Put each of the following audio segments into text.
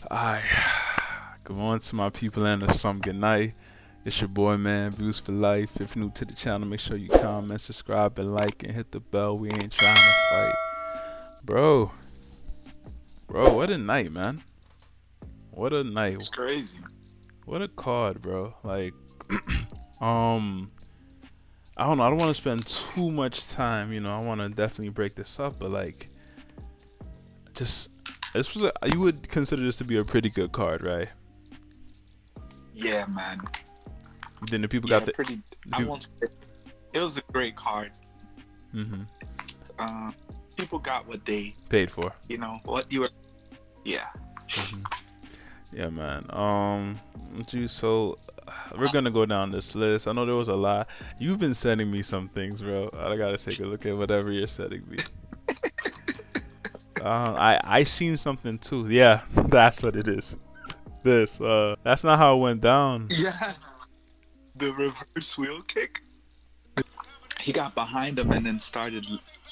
Alright, good morning to my people and some good night. It's your boy man, Views for Life. If you're new to the channel, make sure you comment, subscribe, and like, and hit the bell. We ain't trying to fight, bro. Bro, what a night, man. What a night. It's crazy. What a card, bro. Like, um, I don't know. I don't want to spend too much time. I want to definitely break this up, but like, just this was you would consider this to be a pretty good card, right? Yeah, man. Then the people Yeah, got the pretty. I people, won't say it was a great card. hmm People got what they, paid for. what you were. Yeah. hmm Yeah, man. So we're gonna go down this list. I know there was a lot. You've been sending me some things, bro. I gotta take a look at whatever you're sending me. I seen something too. Yeah, that's what it is. That's not how it went down. Yes. The reverse wheel kick. He got behind him and then started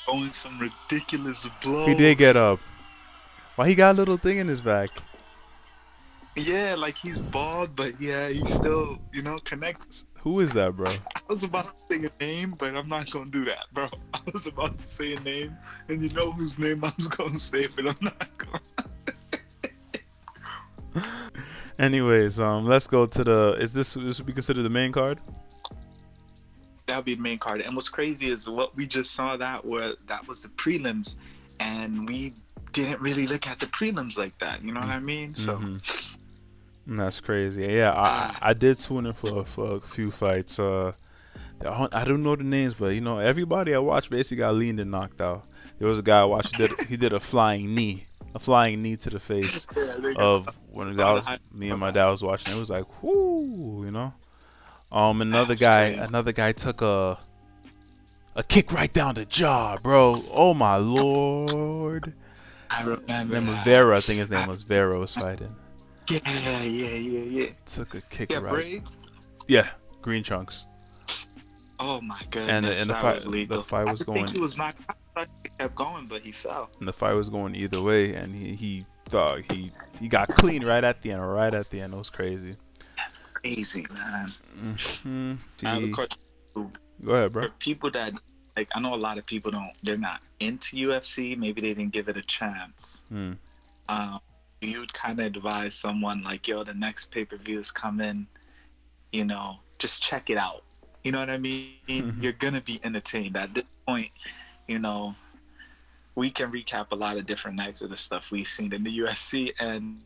throwing some ridiculous blows. He did get up. Why he got a little thing in his back? Yeah, like he's bald, but yeah, he's still, connects. Who is that, bro? I was about to say a name, but I'm not gonna do that, bro. I was about to say a name, and you know whose name I was gonna say, but I'm not gonna. Anyways, let's go to the. This would be considered the main card? That would be the main card. And what's crazy is what we just saw that was the prelims, and we didn't really look at the prelims like that. You know what I mean? So That's crazy. Yeah, I did tune in for a few fights. I don't know the names, but everybody I watched basically got leaned and knocked out. There was a guy I watched he did a flying knee to the face of when me and my dad was watching. It was like, whoo. Another guy took a kick right down the jaw, bro. Oh my lord. I remember. Vera, I think his name was Vera, was fighting. Yeah. Took a kick Yeah, right. braids. Yeah, green chunks. Oh my goodness. And the fight was going. He was knocked out. He kept going, but he fell. And the fight was going either way, and he got clean right at the end. It was crazy. That's crazy, man. Mm-hmm. I have a question. Go ahead, bro. For people that I know a lot of people they're not into UFC. Maybe they didn't give it a chance. You would kind of advise someone like, yo, the next pay-per-view is coming. Just check it out. You know what I mean? You're gonna be entertained. At this point, we can recap a lot of different nights of the stuff we've seen in the UFC, and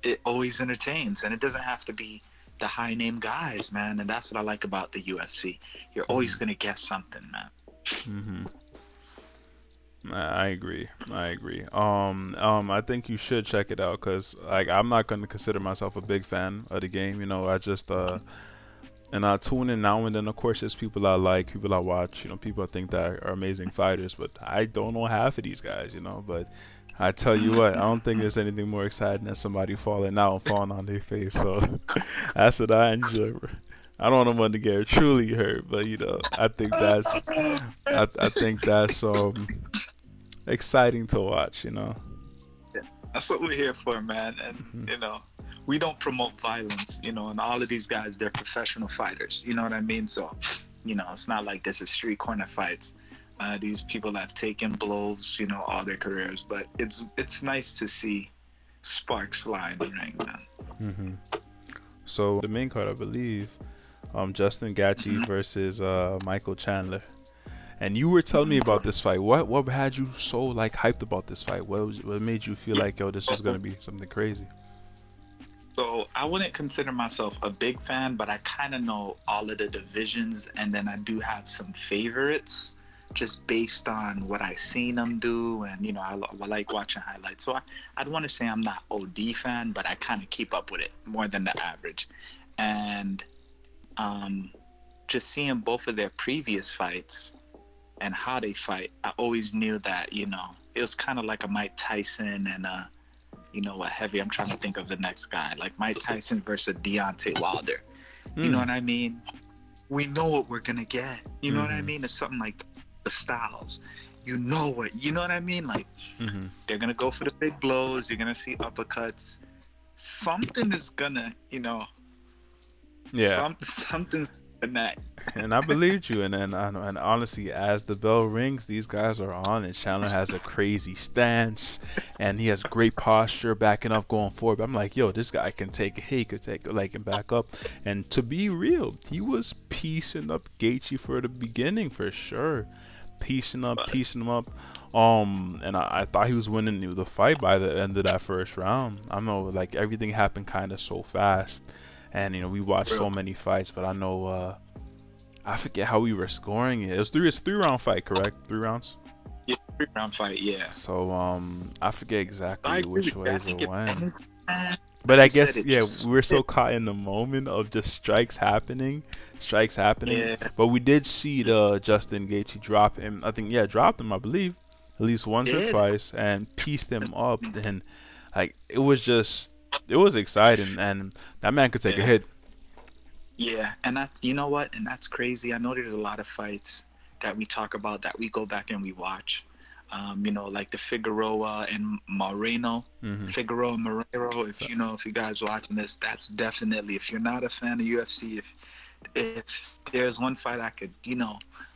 it always entertains. And it doesn't have to be the high-name guys, man. And that's what I like about the UFC. You're always gonna get something, man. I agree. I think you should check it out because I'm not going to consider myself a big fan of the game. I just and I tune in now and then. Of course, there's people I like, people I watch. People I think that are amazing fighters, but I don't know half of these guys. But I tell you what, I don't think there's anything more exciting than somebody falling out and falling on their face. So that's what I enjoy. I don't want to get truly hurt, but I think that's exciting to watch. Yeah, that's what we're here for, man. And we don't promote violence. And all of these guys, they're professional fighters. You know what I mean? So it's not like this is street corner fights. These people have taken blows, all their careers. But it's nice to see sparks fly in the ring, man. So the main card, I believe, Justin Gaethje versus Michael Chandler. And you were telling me about this fight. What had you so hyped about this fight? What made you feel like, yo, this was gonna be something crazy? So I wouldn't consider myself a big fan, but I kind of know all of the divisions, and then I do have some favorites, just based on what I've seen them do, and I like watching highlights. So I'd want to say I'm not OD fan, but I kind of keep up with it more than the average, and just seeing both of their previous fights and how they fight, I always knew that, it was kind of like a Mike Tyson and a heavy, I'm trying to think of the next guy, like Mike Tyson versus Deontay Wilder. You know what I mean? We know what we're going to get. You know what I mean? It's something like the styles. You know what I mean? Like, they're going to go for the big blows. You're going to see uppercuts. something is gonna, Yeah. something's gonna. And I believed you, and honestly, as the bell rings, these guys are on, and Chandler has a crazy stance, and he has great posture, backing up, going forward. But I'm like, yo, this guy can take a hit, he could take like and back up. And to be real, he was piecing up Gaethje for the beginning for sure, But piecing him up. And I thought he was winning the fight by the end of that first round. I know like everything happened kind of so fast, and we watched real, so many fights, but I know. I forget how we were scoring it. It was three. It's a 3 round fight, correct? 3 rounds. yeah, 3 round fight, yeah. So I forget I exactly agree which with you. I ways it think if went. anything, man, But like I you said, guess it yeah, just we were so caught in the moment of just strikes happening. yeah, But we did see the Justin Gaethje drop him. I think dropped him. I believe at least once or did. twice and pieced him up. Then like it was exciting, and that man could take a Yeah. hit. Yeah, and that, you know what, and that's crazy. I know there's a lot of fights that we talk about that we go back and we watch. Like the Figueroa and Moreno, Hmm. Figueroa and Moreno. If you guys watching this, that's definitely. If you're not a fan of UFC, if there's one fight I could,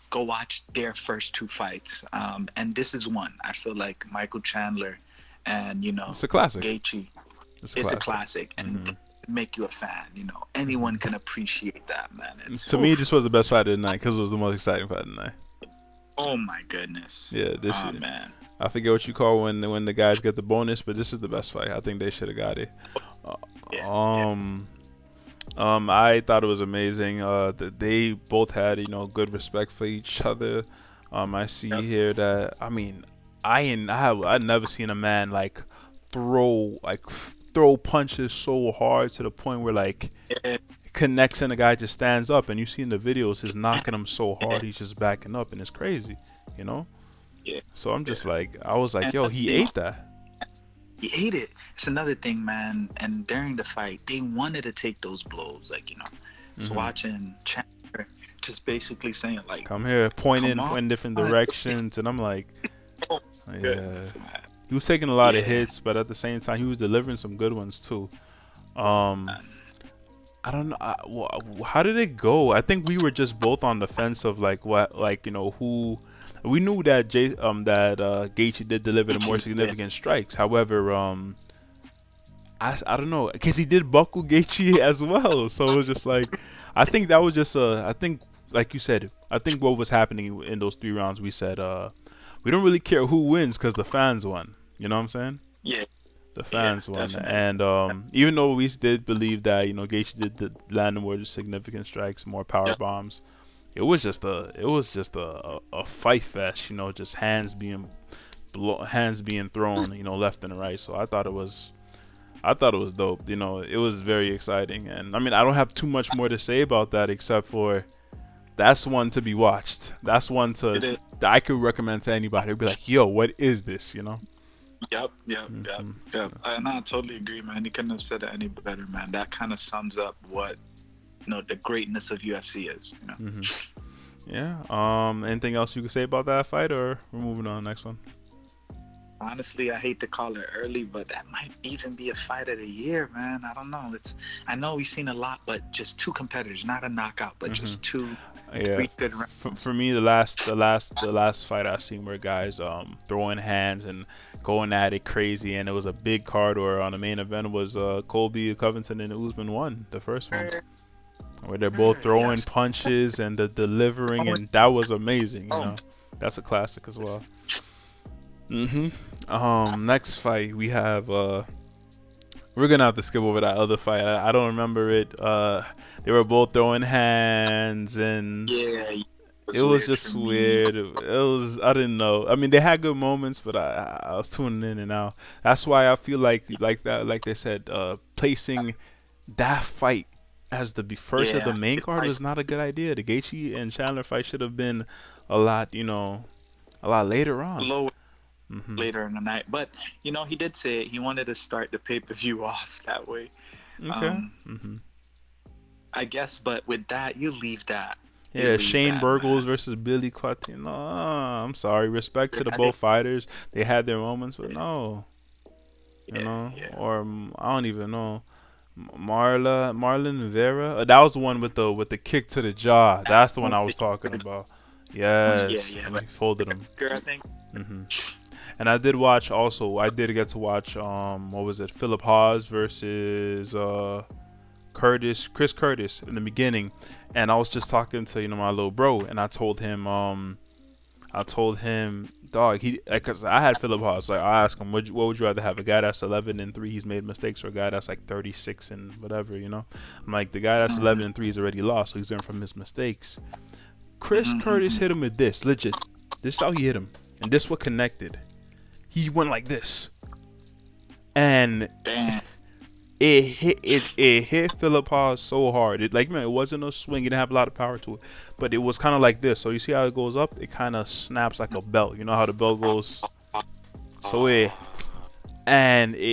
go watch their first two fights. And this is one. I feel like Michael Chandler and It's a classic. Gaethje It's a is a classic. classic, and Hmm. make you a fan. Anyone can appreciate that, man. It's To me, this was the best fight of the night because it was the most exciting fight of the night. oh my goodness. Yeah, this Oh year. man. I forget what you call when the guys get the bonus, but this is the best fight. I think they should have got it. Uh, Yeah. Yeah. Um, I thought it was amazing. That they both had good respect for each other. I see Yep. here that I never seen a man like throw like throw punches so hard to the point where like Yeah. connects and the guy just stands up, and you see in the videos he's knocking him so hard Yeah. he's just backing up, and it's crazy, you know. Yeah. So I'm just Yeah. like, I was like, And yo, he ate that. he ate it. It's another thing, man. And during the fight, they wanted to take those blows, So Hmm. watching Chandler just basically saying like, Come here, "Come pointing on." in different directions, and I'm like, Oh, yeah. goodness, man. He was taking a lot of Yeah. hits, but at the same time, he was delivering some good ones too. Um, Man. I don't know. How did it go? I think we were just both on the fence of like what, like who. We knew that Gaethje did deliver the more Yeah. significant strikes. However, I don't know because he did buckle Gaethje as well. So it was just like, I think that was just I think like you said, I think what was happening in those 3 rounds, we said we don't really care who wins because the fans won. You know what I'm saying? Yeah. The Yeah. fans won, Definitely. and even though we did believe that Gaethje did land more significant strikes, more power Yep. bombs, it was just a fight fest. Just hands being thrown, left and right. So I thought it was dope. It was very exciting, and I mean I don't have too much more to say about that except for that's one to be watched. That's one It is. that I could recommend to anybody. It'd be like, yo, what is this? Yep. Yep. Yep. Hmm. Yep. And I totally agree, man. You couldn't have said it any better, man. That kind of sums up what the greatness of UFC is. Hmm. Yeah. Anything else you could say about that fight, or we're moving on next one? Honestly, I hate to call it early, but that might even be a fight of the year, man. I don't know. I know we've seen a lot, but just two competitors, not a knockout, but Hmm. just two Yeah. pretty good rounds. For me, the last fight I seen were guys throwing hands and going at it crazy, and it was a big card. Or on the main event was Colby Covington and Usman won the first one, where they're both throwing Yes. punches and the delivering, Oh, and that was amazing. oh, That's a classic as well. Hmm. Next fight we have we're gonna have to skip over that other fight. I don't remember it. They were both throwing hands, and yeah. It it was was weird for just me. weird. It was I didn't know. I mean, they had good moments, but I was tuning in and out. That's why I feel like that, like they said, placing that fight as the first of the Yeah. main It's card like was not a good idea. The Gaethje and Chandler fight should have been a lot, a lot later on. low Hmm. later in the night. But, he did say he wanted to start the pay-per-view off that way. Okay. Um, Hmm. I guess, but with that, you leave that. You Yeah, leave Shane that, Burgos man. versus Billy Cotton. No, I'm sorry. Respect to the I didn't, both fighters. They had their moments, but no. Yeah, yeah. or I don't even know. Marlon Vera. That was the one with the kick to the jaw. That That's the one one, I the was talking about. yeah, Yes, yeah. and Like he folded him. girl, I think. hmm And I did watch also. I did get to watch what was it? Philip Haas versus Chris Curtis in the beginning, and I was just talking to my little bro, and I told him, dog, he because I had Philip Haas. Like I asked him, what would you rather have? A guy that's 11-3, he's made mistakes, or a guy that's like 36 and whatever. I'm like, the guy that's Mm-hmm, 11-3 is already lost, so he's learned from his mistakes. Chris mm-hmm, Curtis mm-hmm. hit him with this, legit. This is how he hit him, and this what connected. He went like this, and Damn. it hit Philip Haas so hard. It like man, it wasn't a swing. It didn't have a lot of power to it, but it was kind of like this. So you see how it goes up? It kind of snaps like a belt. You know how the belt goes? So it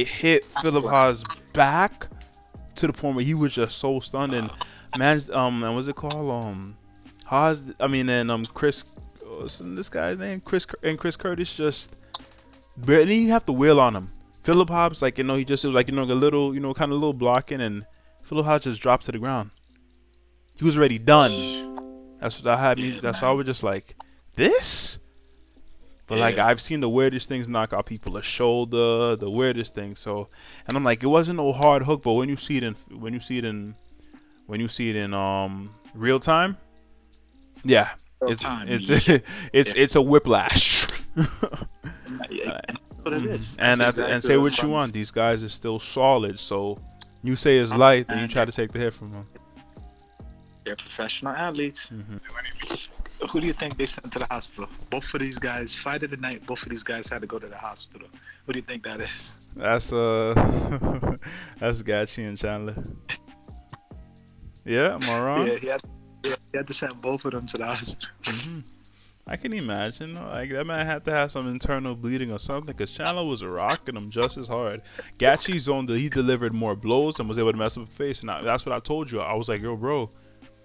hit Philip Haas back to the point where he was just so stunned. And man's and what's it called? Haas. I mean, and Chris. What's this guy's name? Chris Curtis just barely even have to wheel on him. Philip Hobbs, like he just it was like a little, kind of little blocking, and Philip Hobbs just dropped to the ground. He was already done. That's what I had me. Yeah, That's why I man. was just like, this. But like Yeah. I've seen the weirdest things knock out people a shoulder, the weirdest things. So, and I'm like, it wasn't no hard hook, but when you see it in real time, yeah, Real it's time. it's Yeah. it's a whiplash. Yeah. Uh, And that's what it is. That's and exactly say what what you it want, is. these guys are still solid. So you say it's light, then you And try to take the hit from them. they're professional athletes. hmm Who do you think they sent to the hospital? Both of these guys, fight of the night, both of these guys had to go to the hospital. Who do you think that is? That's that's Gachi and Chandler. Yeah, am I wrong? Yeah, he had to send both of them to the hospital. hmm I can imagine. Like that man had to have some internal bleeding or something, because Chandler was rocking him just as hard. Gachi's he delivered more blows and was able to mess up his face, and that's what I told you. I was like, yo, bro,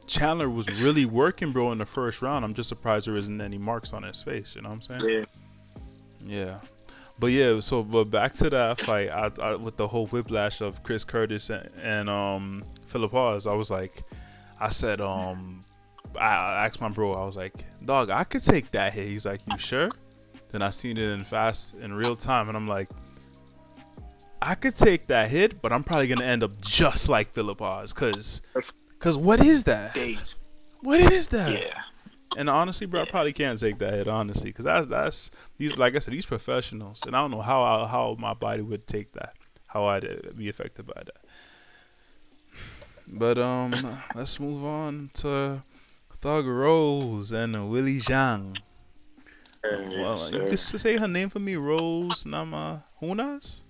Chandler was really working, bro, in the first round. I'm just surprised there isn't any marks on his face. You know what I'm saying? Yeah. Yeah. But yeah, but back to that fight, with the whole whiplash of Chris Curtis and Philip Hawes, I was like, I said, I asked my bro, I was like, dog, I could take that hit. He's like, you sure? Then I seen it in real time, and I'm like, I could take that hit, but I'm probably gonna end up just like Philip Hawes, That's cause what is that? days. What is that? Yeah. And honestly, bro, I Yeah. probably can't take that hit, honestly, because that's these, like I said, these professionals, and I don't know how my body would take that, how I'd be affected by that. But let's move on to Thug Rose and Willie Zhang. Yes, Well, you sir. can say her name for me, Rose Namajunas.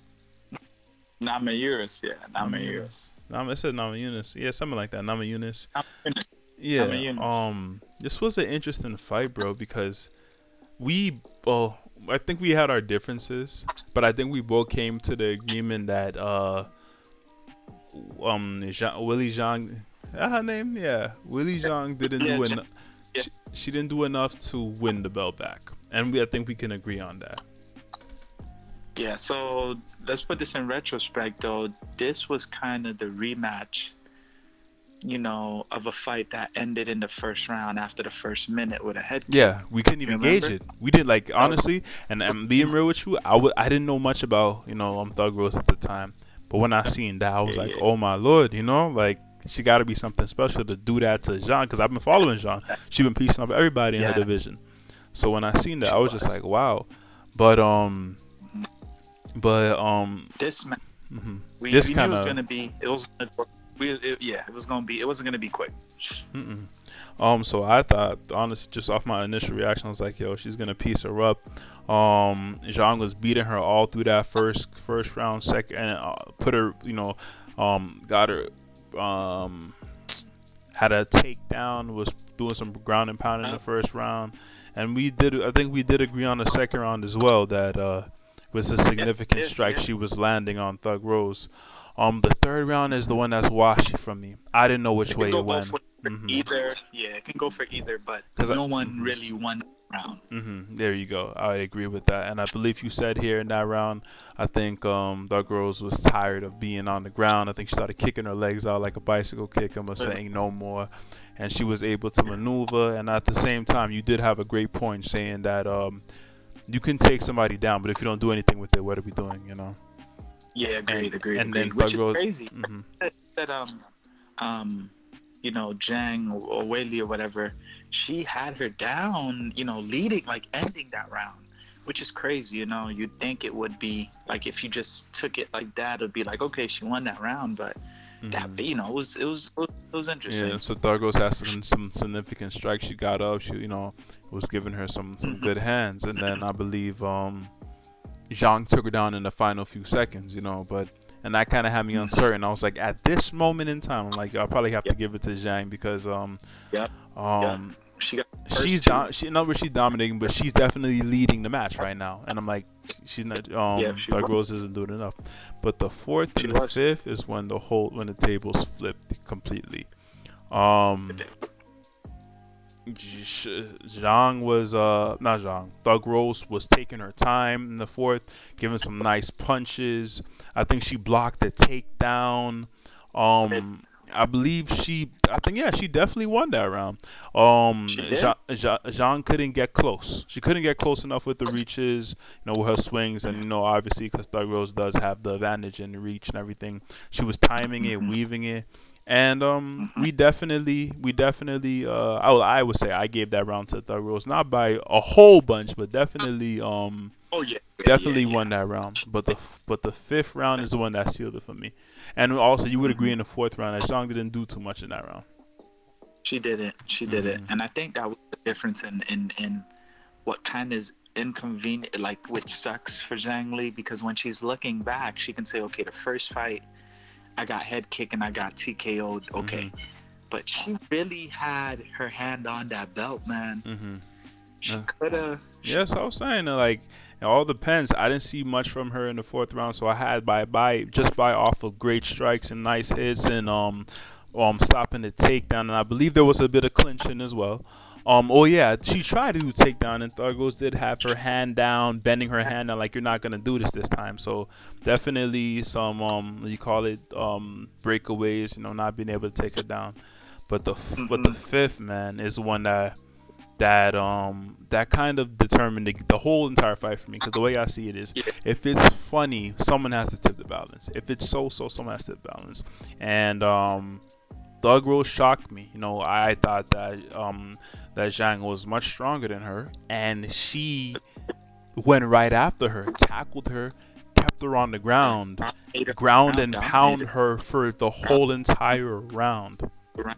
Namayuris, yeah, Namajunas. Namayuris. It says Namajunas. Yeah, something like that. Namajunas. Namayunis. Yeah. Namayunis. This was an interesting fight, bro, because well, I think we had our differences, but I think we both came to the agreement that Willie Zhang, her name, yeah, Willie Zhang didn't Yeah, do enough. yeah, She didn't do enough to win the belt back, and I think we can agree on that. yeah. So let's put this in retrospect, though. This was kind of the rematch, of a fight that ended in the first round after the first minute with a head kick. Yeah, we couldn't even gauge Remember? it. We didn't, like, That was honestly, and I'm being real with you. I didn't know much about Thug Rose at the time, but when I seen that, I was yeah, like, yeah. oh my lord, like she got to be something special to do that to Jean, because I've been following Jean. She been piecing up everybody in her Yeah, division. So when I seen that, I she was just was. like, wow. But um, but This match, mhm. we This knew it kind was of gonna be. It was. Yeah, it was gonna be. It wasn't gonna be quick. Mm-mm. So I thought, honestly, just off my initial reaction, I was like, yo, she's gonna piece her up. Zhang was beating her all through that first round, second, and put her, got her, had a takedown, was doing some ground and pound in the first round, and I think we did agree on the second round as well that was a Yeah, significant yeah, strike yeah. she was landing on Thug Rose. The third round is the one that's washy from me. I didn't know which It can way go it both went. ways. For either. Yeah, it can go for either, but Cause no one really won round. There you go. I agree with that, and I believe you said here in that round, I think Doug Rose was tired of being on the ground. I think she started kicking her legs out like a bicycle kick and was saying no more, and she was able to maneuver. And at the same time, you did have a great point saying that you can take somebody down, but if you don't do anything with it, what are we doing? You know? Yeah, And then agreed. Which Doug is Rose. crazy. Hmm. That Jang or Whaley or whatever, she had her down, leading, like ending that round, which is crazy. You'd think it would be like if you just took it like that, it'd be like, okay, she won that round, but that, Hmm. it was Yeah, interesting. so Dargos has some significant strikes. She got up. She was giving her some Hmm. good hands, and then I believe Zhang took her down in the final few seconds. But and that kind of had me Hmm. uncertain. I was like, at this moment in time, I'm like, I'll probably have to Yep, give it to Zhang because yep, yep. um She got she's first two. not where she's dominating, but she's definitely leading the match right now. And I'm like, she's not Yeah, she was. Dargos isn't doing enough. But the fourth She and the was. fifth is when the tables flipped completely. Um, Zhang was not Zhang. Thug Rose was taking her time in the fourth, giving some nice punches. I think she blocked the takedown. I believe I think yeah, she definitely won that round. She did. Zhang couldn't get close. She couldn't get close enough with the reaches, with her swings, and obviously because Thug Rose does have the advantage in the reach and everything. She was timing it, Hmm. weaving it, and Hmm. we definitely I would say I gave that round to Thug Rose, not by a whole bunch, but definitely Oh yeah, yeah, definitely yeah, won that round. But the fifth round is the one that sealed it for me. And also you would agree yeah. in the fourth round that Zhang didn't do too much in that round. She did it. She did it. Hmm. And I think that was the difference in what kind is inconvenient, like which sucks for Zhang Li, because when she's looking back, she can say, okay, the first fight, I got head kick and I got TKO'd, Hmm. okay. But she really had her hand on that belt, man. Hmm. She could have. Yes, I was saying like it all depends. I didn't see much from her in the fourth round, so I had by off of great strikes and nice hits and stopping the takedown, and I believe there was a bit of clinching as well. Oh yeah, she tried to do takedown, and Thargos did have her hand down, bending her hand down like you're not gonna do this time. So definitely some you call it breakaways, not being able to take her down. But the Mm-hmm. fifth man is one that kind of determined the whole entire fight for me, because the way I see it is, Yeah. if it's funny, someone has to tip the balance. If it's so, someone has to tip the balance. And Thug Rose shocked me. I thought that Zhang was much stronger than her, and she went right after her, tackled her, kept her on the ground, ground and pound Dominated. her for the whole entire round, Hold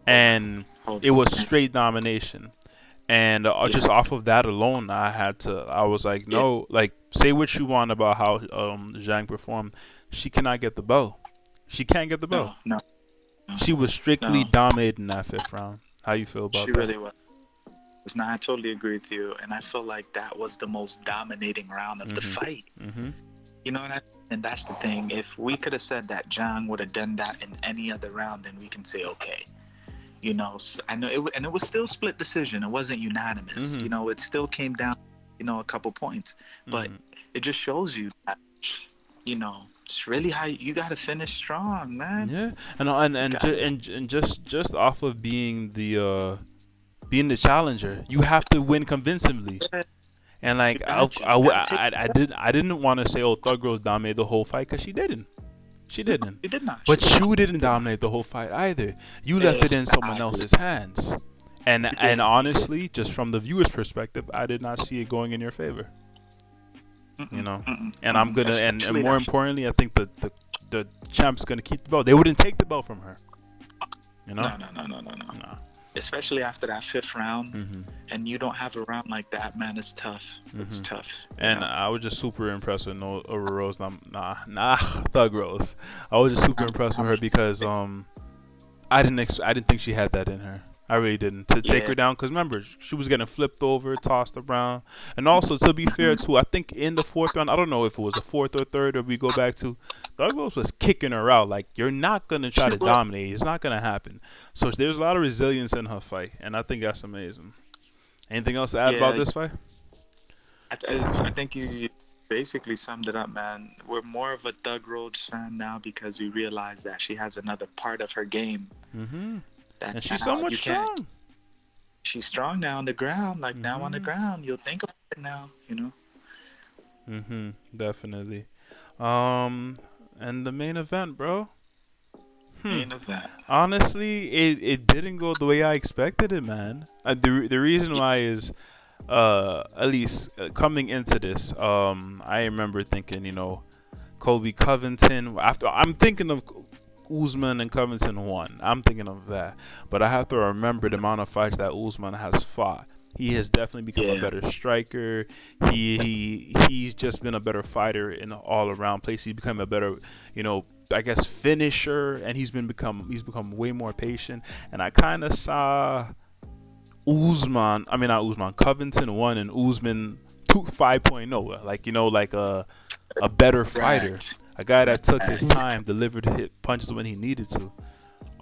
and hold it was on. straight domination. And Yeah, just off of that alone, I was like, yeah. no, like, say what you want about how Zhang performed. She cannot get the belt. She can't get the belt. No, no, no, She was strictly no. dominating that fifth round. How you feel She about that? really was. No, I totally agree with you, and I feel like that was the most dominating round of the Mhm. fight. Mhm. You know what I? And that's the thing. If we could have said that Zhang would have done that in any other round, then we can say okay. I know and it was still split decision. It wasn't unanimous. Mhm. It still came down, a couple points. But Mhm. it just shows you that, it's really how you got to finish strong, man. Yeah, and Got to. just off of being the challenger, you have to win convincingly. And You like got to. You got to take. I didn't want to say, oh, Thug Rose dominated the whole fight, because she didn't. She No, didn't. she did not. She But did not. you She didn't did not. dominate the whole fight either. You left it in someone Exactly. else's hands. And You and did. You did. honestly, just from the viewer's perspective, I did not see it going in your favor. You Mm-mm, know. mm-mm, And I'm mm-mm. gonna and Especially more that. importantly, I think the champ's gonna keep the belt. They wouldn't take the belt from her. You know? No, no, no, no, no, no. Nah. Especially after that fifth round, Mhm. and you don't have a round like that, man. It's tough. It's Mhm. tough. And I was just super impressed with No over Rose. Nah, Thug Rose. I was just super I'm, impressed with I'm, her because I didn't think she had that in her. I really didn't, to take yeah. her down, because remember, she was getting flipped over, tossed around, and also, to be fair Mhm. too, I think in the fourth round, I don't know if it was the fourth or third, or we go back to, Thug Rose was kicking her out like, you're not gonna try She to was. dominate. It's not gonna happen. So there's a lot of resilience in her fight, and I think that's amazing. Anything else to add about Yeah, this fight? I think you basically summed it up, man. We're more of a Thug Rhodes fan now because we realize that she has another part of her game Mm-hmm. that And she's now somewhat you can't. strong. She's strong now on the ground, like now on the Mm-hmm. ground. You'll think about it now, you know. Mm-hmm. Definitely. Um, and the main event, bro. Hmm. Main event. Honestly, it didn't go the way I expected it, man. The reason Yeah, why is at least coming into this, I remember thinking, Colby Covington. After I'm thinking of Usman and Covington won. I'm thinking of that, but I have to remember the amount of fights that Usman has fought. He has definitely become a yeah, better striker. He's just been a better fighter in all around place. He's become a better, I guess finisher, and he's become way more patient. And I kind of saw Usman, I mean not Usman, Covington won and Usman 5.0, like like a better fighter, correct, a guy that took his correct, time, delivered hit punches when he needed to.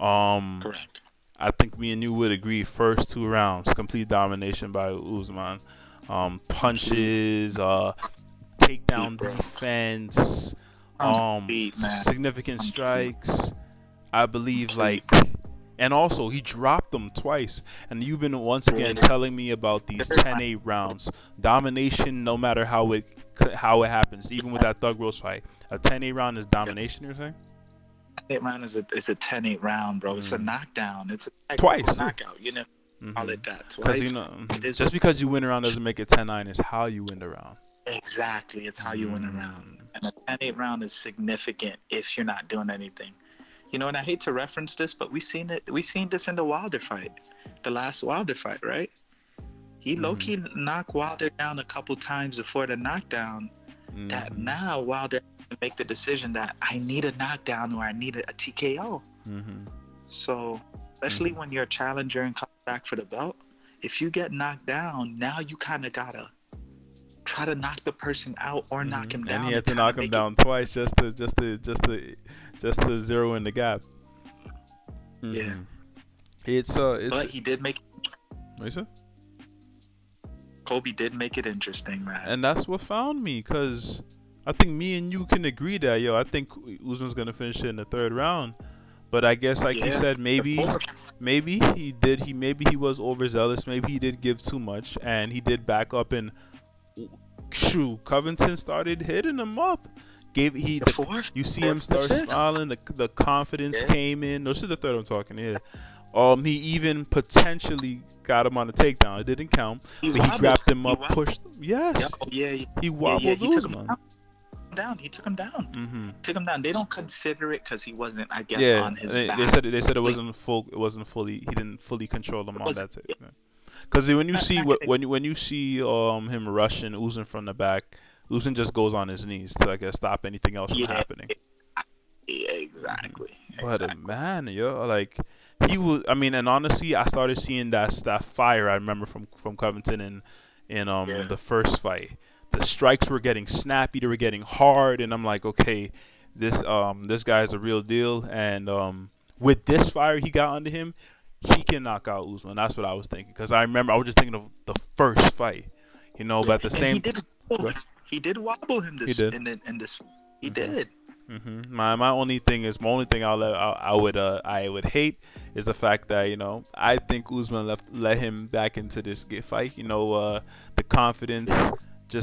correct. I think me and you would agree. First 2 rounds, complete domination by Usman. Complete, Punches, takedown bro. defense, Complete, man. significant Complete, strikes. I believe complete. like, and also he dropped them twice. And you've been once again Yeah. telling me about these 10-8 rounds domination, no matter how it happens. Even with that Thug Rose fight, a 10-8 round is domination. You're saying 8 round is a 10-8 round, bro. It's a mm. knockdown. It's a technical Twice too. knockout. You know, call it that Because twice. It is just because you win a round doesn't make it 10-9. It's how you win the round. exactly. It's how you win a round. Mm. And a 10-8 round is significant if you're not doing anything. You know, and I hate to reference this, but we seen it. We seen this in the Wilder fight, the last Wilder fight, right? He low key knocked Wilder down a couple times before the knockdown. That now Wilder has to make the decision that I need a knockdown or I need a TKO. So, especially when you're a challenger and coming back for the belt, if you get knocked down, now you kind of gotta try to knock the person out or knock him down. And he had to knock him down twice just to zero in the gap. Yeah. It's But he did make. What you said? Kobe did make it interesting, man. And that's what found me, cause I think me and you can agree that I think Usman's gonna finish it in the third round. But I guess like you said, maybe maybe he was overzealous. Maybe he did give too much, and he did back up and shoot. Covington started hitting him up. You see him start smiling. The confidence came in. No, this is the third I'm talking here. He even potentially got him on a takedown. It didn't count, but he grabbed him up, pushed. Yes, he wobbled Usman. He took him down. Took him down. They don't consider it because he wasn't, I guess, on his back. They said it wasn't full. It wasn't fully. He didn't fully control him on that tape. Because when you see when you see him rushing Usman from the back, Usman just goes on his knees to, I guess, stop anything else from happening. Yeah, exactly. But man, like he was. I mean, and honestly, I started seeing that fire I remember from Covington in the first fight. The strikes were getting snappy, they were getting hard, and I'm like, okay, this guy's a real deal. And with this fire he got under him, he can knock out Usman. That's what I was thinking, because I remember I was just thinking of the first fight, but at the same time, he did wobble him this in this. He did. My only thing I would hate is the fact that I think Usman let him back into this fight. The confidence. I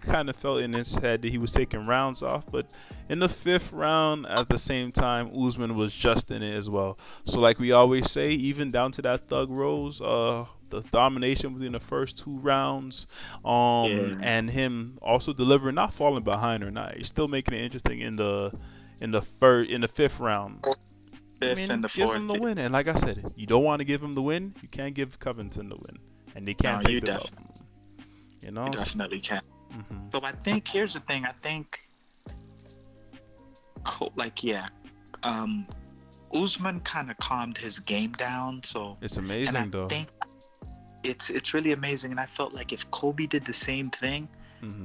kind of felt in his head that he was taking rounds off, but in the fifth round, at the same time, Usman was just in it as well. So, like we always say, even down to that Thug Rose, the domination within the first 2 rounds, and him also delivering, not falling behind or not, he's still making it interesting in the fifth round. And the give fourth. him the win, and like I said, you don't want to give him the win. You can't give Covington the win, and they can't take the belt from him. You definitely can. So I think here's the thing. I think, Usman kind of calmed his game down. So it's amazing, though. I think it's really amazing, and I felt like if Kobe did the same thing,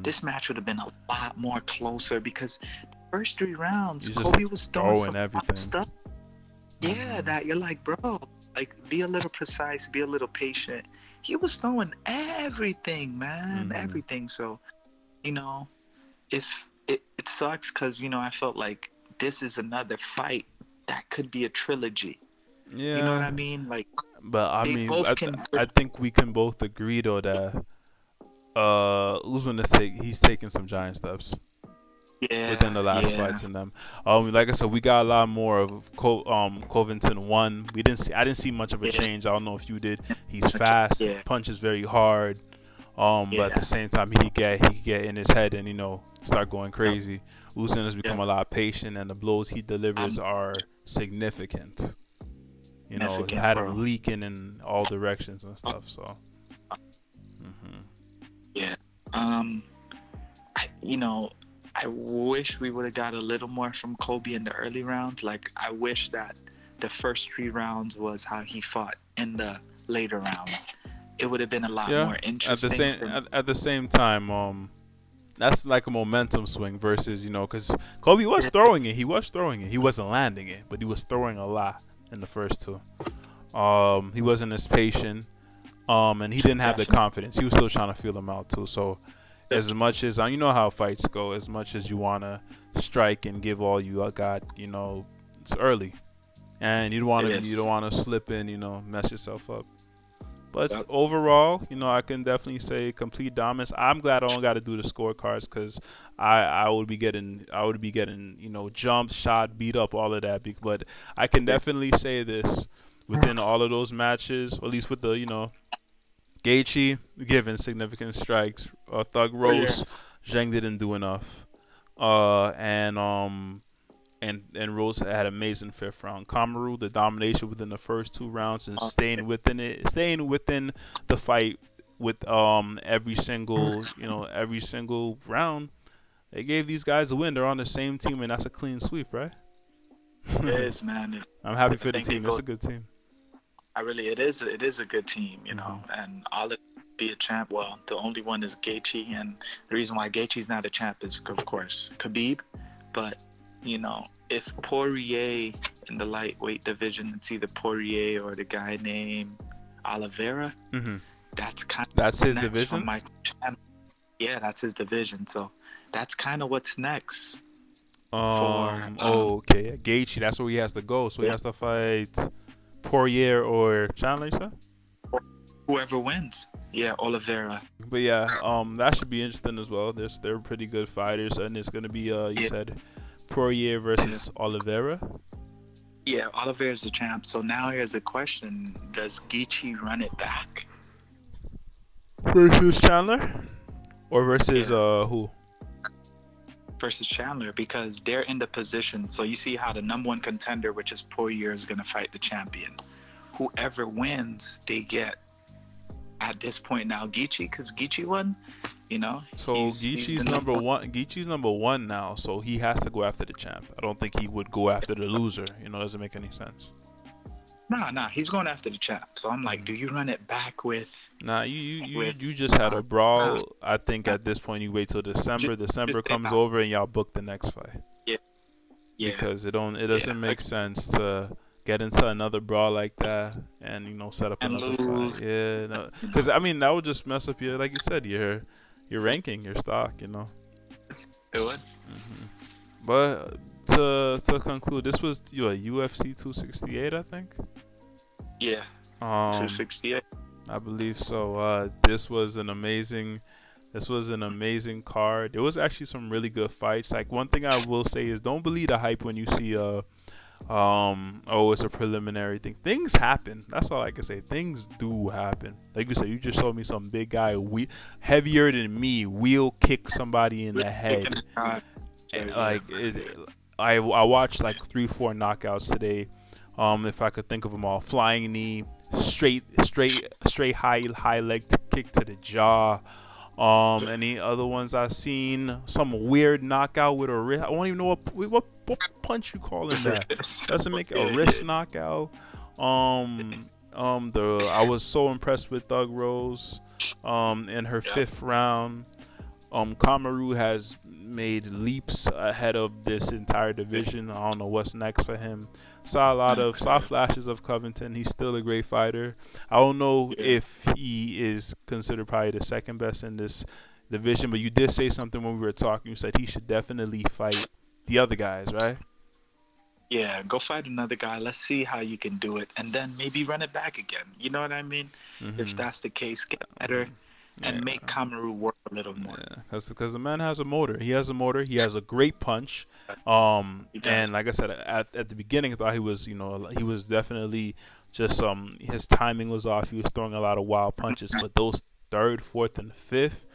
this match would have been a lot more closer, because the first 3 rounds, Kobe was doing some everything. stuff. Yeah, that you're like, bro, like be a little precise, be a little patient. He was throwing everything, man, Hmm. everything. So, you know, if it sucks because I felt like this is another fight that could be a trilogy. You know what Yeah, I mean? Like but I they mean, both can. I think we can both agree though that Usman he's taking some giant steps within Yeah, the last yeah, fights in them. Like I said, we got a lot more of Covington one. I didn't see much of a yeah, change. I don't know if you did. He's fast, yeah, punches very hard. But at the yeah. same time, he could get in his head and start going Yep, crazy. Usman has become yep. a lot patient, and the blows he delivers I'm are significant. Mexican, Had him bro. leaking in all directions and stuff. So, hmm Yeah. Um, I, you know, I wish we would have got a little more from Kobe in the early rounds. Like, I wish that the first 3 rounds was how he fought in the later rounds. It would have been a lot yeah. more interesting for me. At the same time, that's like a momentum swing versus because Kobe was Yeah, throwing it. He was throwing it. He wasn't landing it, but he was throwing a lot in the first two. He wasn't as patient. And he didn't have the definitely. confidence. He was still trying to feel them out too. So, as much as you know how fights go, as much as you wanna strike and give all you got, it's early, and It you is. don't wanna slip in, mess yourself up. But Yep. overall, I can definitely say complete dominance. I'm glad I don't got to do the scorecards because I would be getting jumped, shot, beat up, all of that. But I can Yeah. definitely say this within all of those matches, or at least with the Gaethje given significant strikes. Thug Oh yeah. Rose, Zhang didn't do enough. And Rose had amazing fifth round. Kamaru, the domination within the first 2 rounds and Oh, staying within the fight with every single round. They gave these guys a win. They're on the same team, and that's a clean sweep, right? it is, man. I'm happy I for the think they team. It's go. a good team. It is a good team, Hmm. and all it be a champ. Well, the only one is Gaethje, and the reason why Gaethje's not a champ is, of course, Khabib. But if Poirier in the lightweight division, it's either Poirier or the guy named Oliveira. Hmm. That's kind of That's his next from division. my. Yeah, that's his division. So that's kind of what's next for Oh, okay. Gaethje. That's where he has to go. So he yeah, has to fight Poirier or Chandler, you said? whoever wins. Yeah, Oliveira. But yeah, that should be interesting as well. They're pretty good fighters, and it's gonna be you Yeah, said Poirier yeah. versus Oliveira Yeah, Oliveira's the champ. So now here's a question: does Gaethje run it back? versus Chandler, or versus Yeah, who? versus Chandler because they're in the position. So you see how the number one contender, which is Poirier, is going to fight the champion. Whoever wins, they get at this point now Gaethje because Gaethje won. So He's the number one. Geechee's number one now, so he has to go after the champ. I don't think he would go after the loser. Doesn't make any sense. Nah, he's going after the champ. So I'm like, Hmm. do you run it back with Nah, with? you just had a Nah, brawl. I think at this point you wait till just December. just December say comes nah. over and y'all book the next fight. Yeah, yeah, Because it yeah. doesn't make sense to get into another brawl like that and set up And another fight. lose. Yeah, no, You because know, I mean that would just mess up your, like you said, your ranking, your stock. it would. Hmm. But to conclude, this was UFC 268, I think. Yeah, Um, 268. I believe so. This was an amazing card. There was actually some really good fights. Like one thing I will say is don't believe the hype when you see oh, it's a preliminary thing. Things happen. That's all I can say. Things do happen. Like you said, you just showed me some big guy heavier than me wheel kick somebody in the head. So yeah, Like I watched like 3 4 knockouts today. If I could think of them all, flying knee, straight high leg kick to the jaw. Any other ones I've seen? Some weird knockout with a wrist. I don't even know what punch you calling that. Doesn't make a yeah, wrist knockout. I was so impressed with Thug Rose. In her yeah, fifth round. Kamaru has made leaps ahead of this entire division. I don't know what's next for him. Saw Okay. flashes of Covington. He's still a great fighter. I don't know Yeah. if he is considered probably the second best in this division, but you did say something when we were talking. You said he should definitely fight the other guys, right? Yeah, go fight another guy. Let's see how you can do it, and then maybe run it back again. You know what I mean? If Mm-hmm. that's the case, get better Mm-hmm. and Yeah. make Kamaru work a little more. Yeah, because the man has a motor. He has a motor. He has a great punch. He And does. like I said, at the beginning, I thought he was, he was definitely just his timing was off. He was throwing a lot of wild punches. But those third, fourth, and fifth,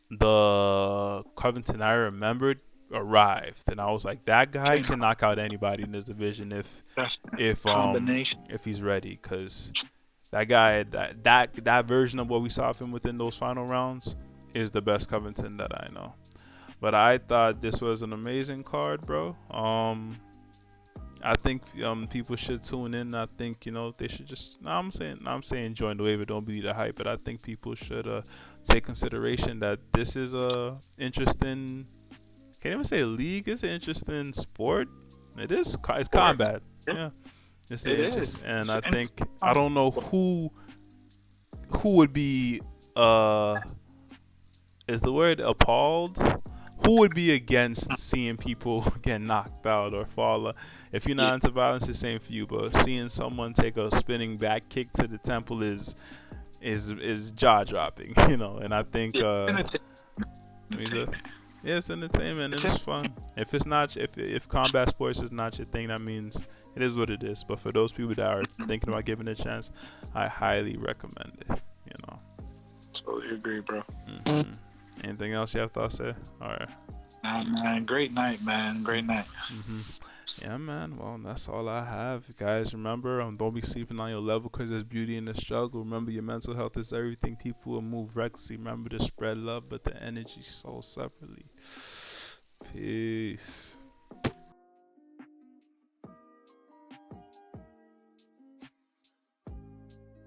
the Covington I remembered arrived, and I was like, that guy Came can out. knock out anybody in this division That's if combination. if he's ready, because that guy, that version of what we saw of him within those final rounds is the best Covington that I know. But I thought this was an amazing card, bro. I think people should tune in. I think they should just. No, I'm saying join the wave, but don't believe the hype. But I think people should take consideration that this is a interesting. Can't even say league. It's an interesting sport. It is. It's Or combat. yeah, Yeah, it's an it interest, is. and It's I and think I don't know who would be is the word appalled? Who would be against seeing people get knocked out or fall? If you're yeah. not into violence, it's same for you. But seeing someone take a spinning back kick to the temple is jaw dropping, And I think Yeah. Entertainment. me too. Entertainment. Yeah, it's entertainment and It's it's fun. If it's not, if combat sports is not your thing, that means it is what it is. But for those people that are thinking about giving it a chance, I highly recommend it. You know. totally agree, bro. Hmm. Anything else you have thoughts there? All right. Nah, man. Great night, man. Great night. Mm-hmm. Yeah, man. Well, that's all I have, guys. Remember, don't be sleeping on your level because there's beauty in the struggle. Remember, your mental health is everything. People will move recklessly. Remember to spread love, but the energy soul separately. Peace.